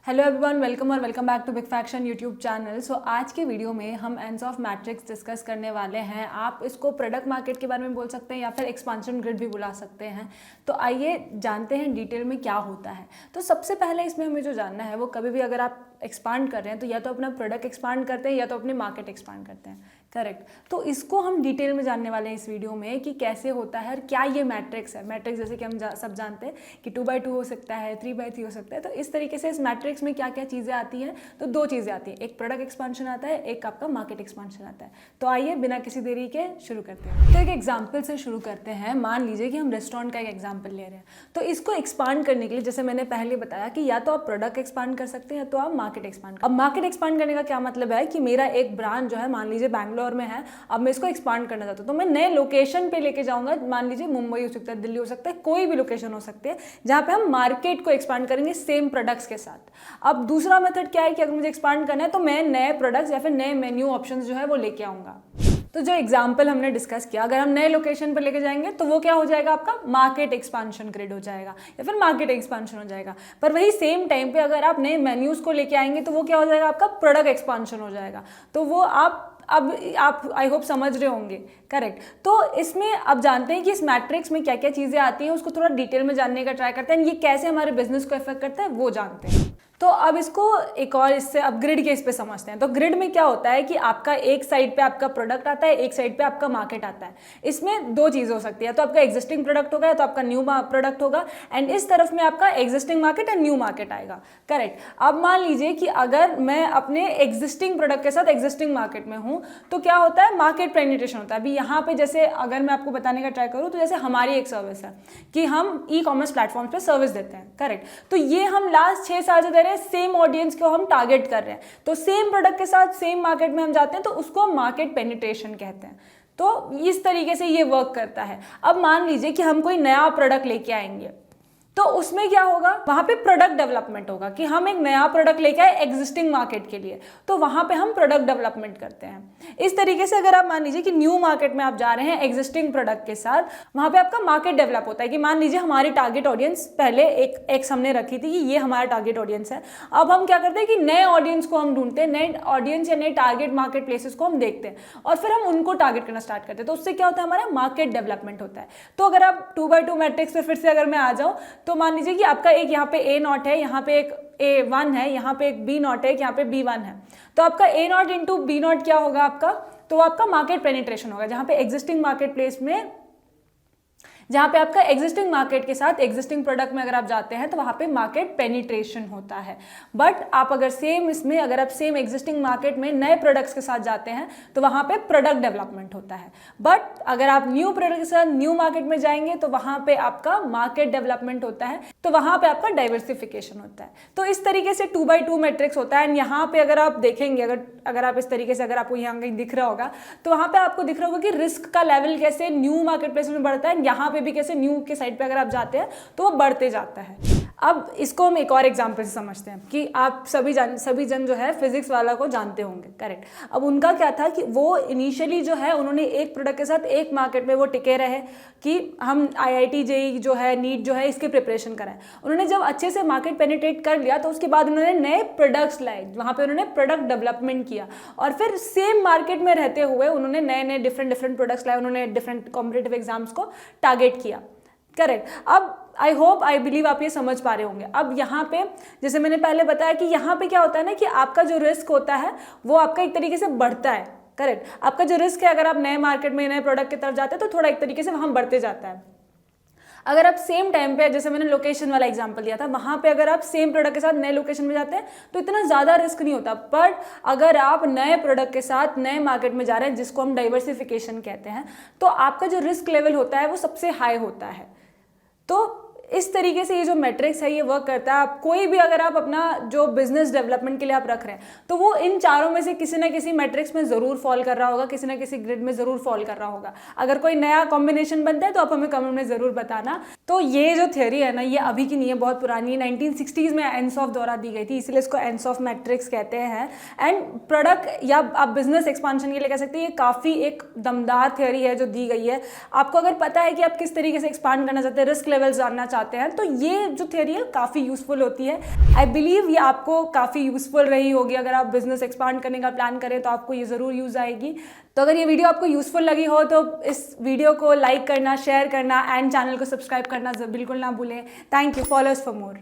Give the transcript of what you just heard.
Hello everyone, welcome और welcome back to big faction YouTube channel. So आज के video में हम एनसॉफ मैट्रिक्स डिस्कस करने वाले हैं। आप इसको प्रोडक्ट मार्केट के बारे में बोल सकते हैं या फिर एक्सपांशन ग्रिड भी बुला सकते हैं। तो आइए जानते हैं डिटेल में क्या होता है। तो सबसे पहले इसमें हमें जो जानना है वो कभी भी अगर आप एक्सपांड कर रहे हैं तो या तो अपना प्रोडक्ट एक्सपांड करते हैं या तो अपनी मार्केट एक्सपांड करते हैं, करेक्ट। तो इसको हम डिटेल में जानने वाले हैं इस वीडियो में कि कैसे होता है और क्या ये मैट्रिक्स है। मैट्रिक्स जैसे कि हम सब जानते हैं कि 2x2 हो सकता है, 3x3 हो सकता है। तो इस तरीके से इस मैट्रिक्स में क्या क्या चीज़ें आती हैं, तो दो चीज़ें आती हैं, एक प्रोडक्ट एक्सपांशन आता है, एक आपका मार्केट एक्सपांशन आता है। तो आइए बिना किसी देरी के शुरू करते हैं। तो एक एग्जाम्पल से शुरू करते हैं। मान लीजिए कि हम रेस्टोरेंट का एक एग्जाम्पल ले रहे हैं। तो इसको एक्सपांड करने के लिए जैसे मैंने पहले बताया कि या तो आप प्रोडक्ट एक्सपांड कर सकते हैं या तो आप मार्केट एक्सपांड। अब मार्केट एक्सपांड करने का क्या मतलब है कि मेरा एक ब्रांच जो है मान लीजिए बैंगलोर में है, अब मैं इसको एक्सपांड करना चाहता हूँ तो मैं नए लोकेशन पे लेके जाऊंगा। मान लीजिए मुंबई हो सकता है, दिल्ली हो सकता है, कोई भी लोकेशन हो सकती है जहाँ पे हम मार्केट को एक्सपांड करेंगे सेम प्रोडक्ट्स के साथ। अब दूसरा मेथड क्या है कि अगर मुझे एक्सपांड करना है तो मैं नए प्रोडक्ट्स या फिर नए मेन्यू ऑप्शंस जो है वो लेके आऊंगा। तो जो एग्जाम्पल हमने डिस्कस किया, अगर हम नए लोकेशन पर लेके जाएंगे तो वो क्या हो जाएगा, आपका मार्केट एक्सपांशन ग्रिड हो जाएगा या फिर मार्केट एक्सपांशन हो जाएगा। पर वही सेम टाइम पे अगर आप नए मेन्यूज को लेके आएंगे तो वो क्या हो जाएगा, आपका प्रोडक्ट एक्सपांशन हो जाएगा। तो वो आप आई होप समझ रहे होंगे, करेक्ट। तो इसमें अब जानते हैं कि इस मैट्रिक्स में क्या क्या चीज़ें आती हैं, उसको थोड़ा डिटेल में जानने का ट्राई करते हैं। ये कैसे हमारे बिजनेस को इफेक्ट करता है वो जानते हैं। तो अब इसको एक और इससे अब ग्रिड के इस पे समझते हैं। तो ग्रिड में क्या होता है कि आपका एक साइड पे आपका प्रोडक्ट आता है, एक साइड पे आपका मार्केट आता है। इसमें दो चीज़ हो सकती है, तो आपका एग्जिस्टिंग प्रोडक्ट होगा या तो आपका न्यू प्रोडक्ट होगा। एंड इस तरफ में आपका existing market and new market आएगा, करेक्ट। अब मान लीजिए कि अगर मैं अपने एग्जिस्टिंग प्रोडक्ट के साथ एग्जिस्टिंग मार्केट में हूँ तो क्या होता है, मार्केट पेनिट्रेशन होता है। अभी यहाँ पे जैसे अगर मैं आपको बताने का ट्राई करूँ तो जैसे हमारी एक सर्विस है कि हम ई कॉमर्स प्लेटफॉर्म पे सर्विस देते हैं, करेक्ट। तो ये हम लास्ट 6 साल से दे रहे हैं, सेम ऑडियंस को हम टारगेट कर रहे हैं। तो सेम प्रोडक्ट के साथ सेम मार्केट में हम जाते हैं तो उसको हम मार्केट पेनिट्रेशन कहते हैं। तो इस तरीके से ये वर्क करता है। अब मान लीजिए कि हम कोई नया प्रोडक्ट लेके आएंगे तो उसमें क्या होगा, वहां पे प्रोडक्ट डेवलपमेंट होगा कि हम एक नया प्रोडक्ट लेके आए एग्जिस्टिंग मार्केट के लिए, तो वहां पे हम प्रोडक्ट डेवलपमेंट करते हैं। इस तरीके से अगर आप मान लीजिए कि न्यू मार्केट में आप जा रहे हैं एग्जिस्टिंग प्रोडक्ट के साथ, वहां पे आपका मार्केट डेवलप होता है कि मान लीजिए हमारी टारगेट ऑडियंस पहले एक हमने रखी थी कि ये हमारा टारगेट ऑडियंस है। अब हम क्या करते हैं कि नए ऑडियंस को हम ढूंढते हैं, नए ऑडियंस या नए टारगेट मार्केट प्लेसेस को हम देखते हैं और फिर हम उनको टारगेट करना स्टार्ट करते हैं। तो उससे क्या होता है, हमारा मार्केट डेवलपमेंट होता है। तो अगर आप 2x2 मैट्रिक्स पे फिर से अगर मैं आ जाऊँ तो मान लीजिए कि आपका एक यहाँ पे A0 है, यहाँ पे एक A1 है, यहाँ पे एक B0 है, यहाँ पे B1 है। तो आपका A0 इंटू B0 क्या होगा आपका, तो आपका मार्केट पेनिट्रेशन होगा, जहाँ पे एग्जिस्टिंग मार्केट प्लेस में, जहाँ पे आपका एग्जिस्टिंग मार्केट के साथ एग्जिस्टिंग प्रोडक्ट में अगर आप जाते हैं तो वहाँ पे मार्केट पेनिट्रेशन होता है। बट आप अगर सेम इसमें अगर आप सेम एग्जिस्टिंग मार्केट में नए प्रोडक्ट्स के साथ जाते हैं तो वहाँ पे प्रोडक्ट डेवलपमेंट होता है। बट अगर आप न्यू प्रोडक्ट के साथ न्यू मार्केट में जाएंगे तो वहाँ पे आपका मार्केट डेवलपमेंट होता है, तो वहाँ पे आपका डाइवर्सिफिकेशन होता है। तो इस तरीके से 2x2 मैट्रिक्स होता है। एंड यहाँ पे अगर आप देखेंगे, अगर आप इस तरीके से अगर आपको यहाँ कहीं दिख रहा होगा तो वहाँ पे आपको दिख रहा होगा कि रिस्क का लेवल कैसे न्यू मार्केट प्लेस में बढ़ता है, यहाँ पे भी कैसे न्यू के साइड पे अगर आप जाते हैं तो वो बढ़ते जाता है। अब इसको हम एक और एग्जांपल से समझते हैं कि आप सभी जन जो है फिजिक्स वाला को जानते होंगे, करेक्ट। अब उनका क्या था कि वो इनिशियली जो है उन्होंने एक प्रोडक्ट के साथ एक मार्केट में वो टिके रहे कि हम IIT JEE जो है, नीट जो है, इसकी प्रिपरेशन कराएं। उन्होंने जब अच्छे से मार्केट पेनिट्रेट कर लिया तो उसके बाद उन्होंने नए प्रोडक्ट्स लाए, वहाँ पे उन्होंने प्रोडक्ट डेवलपमेंट किया और फिर सेम मार्केट में रहते हुए उन्होंने नए डिफरेंट प्रोडक्ट्स लाए, उन्होंने डिफरेंट कॉम्पिटिटिव एग्जाम्स को टारगेट किया, करेक्ट। अब आई बिलीव आप ये समझ पा रहे होंगे। अब यहाँ पे जैसे मैंने पहले बताया कि यहाँ पे क्या होता है ना कि आपका जो रिस्क होता है वो आपका एक तरीके से बढ़ता है, करेक्ट। आपका जो रिस्क है अगर आप नए मार्केट में नए प्रोडक्ट की तरफ जाते हैं तो थोड़ा एक तरीके से वहाँ बढ़ते जाता है। अगर आप सेम टाइम पे, जैसे मैंने लोकेशन वाला एग्जांपल दिया था, वहाँ पे अगर आप सेम प्रोडक्ट के साथ नए लोकेशन में जाते हैं तो इतना ज़्यादा रिस्क नहीं होता। पर अगर आप नए प्रोडक्ट के साथ नए मार्केट में जा रहे हैं जिसको हम डाइवर्सिफिकेशन कहते हैं, तो आपका जो रिस्क लेवल होता है वो सबसे हाई होता है। तो इस तरीके से ये जो मैट्रिक्स है ये वर्क करता है। आप कोई भी अगर आप अपना जो बिजनेस डेवलपमेंट के लिए आप रख रहे हैं तो वो इन चारों में से किसी ना किसी मैट्रिक्स में जरूर फॉल कर रहा होगा, किसी ना किसी ग्रिड में जरूर फॉल कर रहा होगा। अगर कोई नया कॉम्बिनेशन बनता है तो आप हमें कमेंट में जरूर बताना। तो ये जो थ्योरी है ना, ये अभी की नहीं है, बहुत पुरानी, 1960s में एनसॉफ द्वारा दी गई थी, इसलिए इसको एनसॉफ मैट्रिक्स कहते हैं। एंड प्रोडक्ट या आप बिजनेस एक्सपांशन के लिए कह सकते हैं, ये काफ़ी एक दमदार थ्योरी है जो दी गई है। आपको अगर पता है कि आप किस तरीके से एक्सपांड करना चाहते हैं, रिस्क लेवल जानना चाहते हैं, तो ये जो थ्योरी है काफ़ी यूज़फुल होती है। आई बिलीव ये आपको काफ़ी यूज़फुल रही होगी। अगर आप बिजनेस एक्सपांड करने का प्लान करें तो आपको ये ज़रूर यूज़ आएगी। तो अगर ये वीडियो आपको यूज़फुल लगी हो तो इस वीडियो को लाइक करना, शेयर करना एंड चैनल को सब्सक्राइब करना बिल्कुल ना भूलें। Thank you, follow us for more.